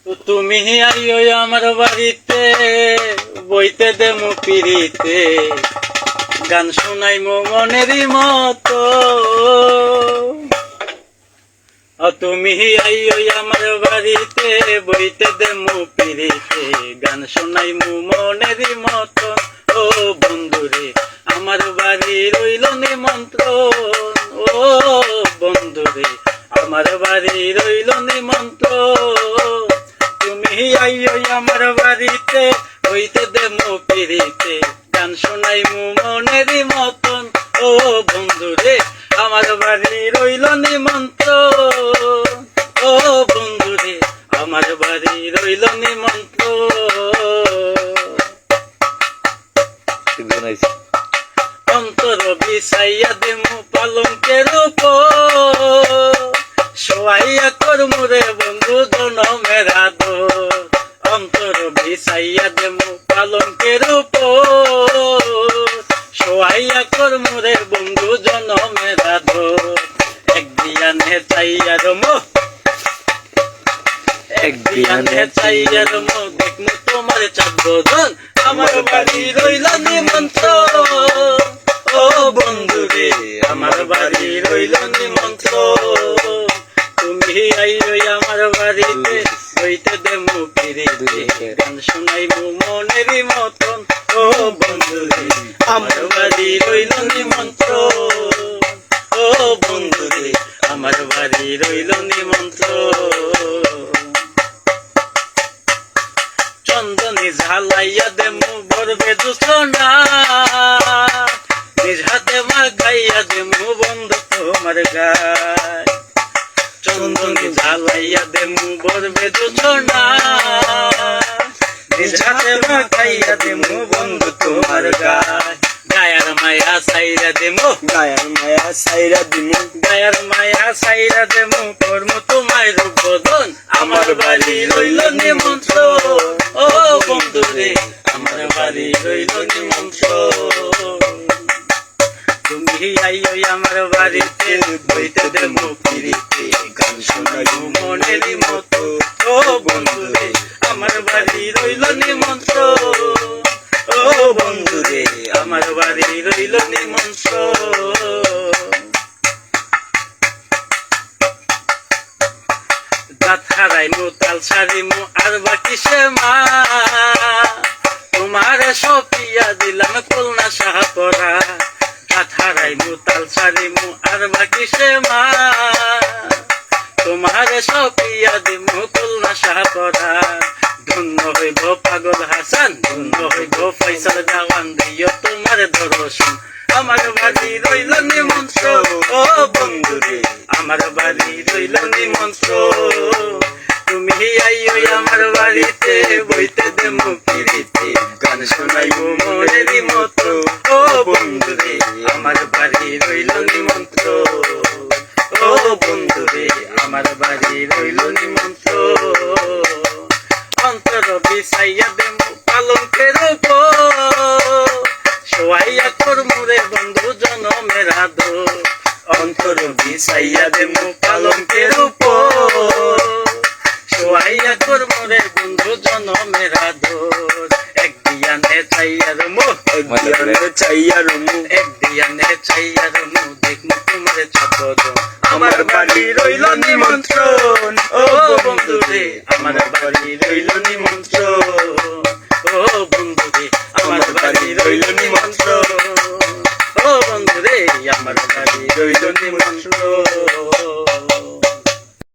তো তুমি আইও আমার বাড়িতে, বইতে দেমু পিড়িতে, গান শোনাইমু মনেরই মতো। তুমি আইও আমার বাড়িতে, বইতে দেমু পিড়িতে, গান শোনাইমু মনেরই মতো। ও বন্ধুরে আমার বাড়ি রইল নিমন্ত্রণ, ও বন্ধুরে আমার বাড়ি রইল নিমন্ত্রণ। তুমি আইও আমার বাড়িতে, বইতে দেমু পিড়িতে, গান শোনাইমু মনেরই মতন। ও বন্ধুরে আমার বাড়ি রইল নিমন্ত্রণ, ও বন্ধুরে আমার বাড়ি রইল নিমন্ত্রণ। অন্তর বিছাইয়া দেমু পালঙ্কের উপর, শোয়াইয়া করমু রে বন্ধু জনমের আদর। অন্তর বিছাইয়া দেমু পালঙ্কের উপর, শোয়াইয়া করমু রে বন্ধু জনমের আদর। এক দিয়ানে চাইয়া রমো, এক দিয়ানে চাইয়া রমো, দেখমু তোমার চাঁদ বদন, আমার বাড়ি রইল নিমন্ত্রণ। ও বন্ধুরে আমার বাড়ি রইল নিমন্ত্রণ। তুমি আইও আমার বাড়িতে, বইতে দেমু পিড়িতে, গান শোনাইমু মনেরই মতন। ও বন্ধুরে আমার বাড়ি রইল নিমন্ত্রণ, ও বন্ধুরে আমার বাড়ি রইল নিমন্ত্রণ। চন্দনী ঝালাইয়া দেমু বরবে জোছনা, নিজ হাতে মাখাইয়া দেমু বন্ধু তোমার গায়। চন্দনী ঝালাইয়া দেমু বরবে জোছনা, নিজ হাতে মাখাইয়া দেমু বন্ধু তোমার গায়। গায়ার মায়া সাইরা দেমু, গায়ার মায়া সাইরা দিমু, গায়ার মায়া সাইরা দেমু, করমু তোমায় রূপ বদন, আমার বাড়ি রইল নিমন্ত্রণ। ও বন্ধুরে আমার বাড়ি রইল নিমন্ত্রণ। তুমি আইও আমার বাড়িতে, বইতে দেমু পিড়িতে, গান শোনাইমু মনেরই মতো। ও বন্ধুরে আমার বাড়ি রইল নিমন্ত্রণ, ও বন্ধুরে আমার বাড়ি রইল নিমন্ত্রণ। দাঁত হারাইমু তাল ছাড়িমু আর বাকি সে মা, তোমার সপিয়া দিলাম খুলনা শাহপরা। দাঁত হারাইমু তাল ছাড়িমু আর বাকি সে মা, তোমার সপিয়া দিমু খুলনা শাহপরা। ধন্য হইব পাগল হাসান, ধন্য হইব ফয়সাল দেওয়ান, দিও তোমার দর্শন, আমার বাড়ি রইল নিমন্ত্রণ। ও বন্ধুরে আমার বাড়ি রইল নিমন্ত্রণ। তুমি আইও আমার বাড়িতে, বইতে দেমু পিড়িতে, গান শোনাইবো মনেরই মতো। ও বন্ধুরে আমার বাড়ি রইল নিমন্ত্রণ, ও বন্ধুরে আমার বাড়ি রইল নিমন্ত্রণ। অন্তর বিছাইয়া দেমু পালঙ্কের উপর, শোয়াইয়া করমু রে বন্ধু জনমের আদর। অন্তর বিছাইয়া দেমু পালঙ্কের উপর, শোয়াইয়া করমু রে বন্ধু জনমের আদর। এক দিয়ানে চাইয়া রমু, এক দিয়ানে চাইয়া রমু, এক দিয়ানে চাইয়া রমু, দেখমু তোমার চাঁদ বদন, আমার বাড়ি রইল নিমন্ত্রণ। ও বন্ধুরে আমার বাড়ি রইল নিমন্ত্রণ, ও বন্ধুরে আমার বাড়ি রইল নিমন্ত্রণ, ও বন্ধুরে আমার বাড়ি রইল নিমন্ত্রণ।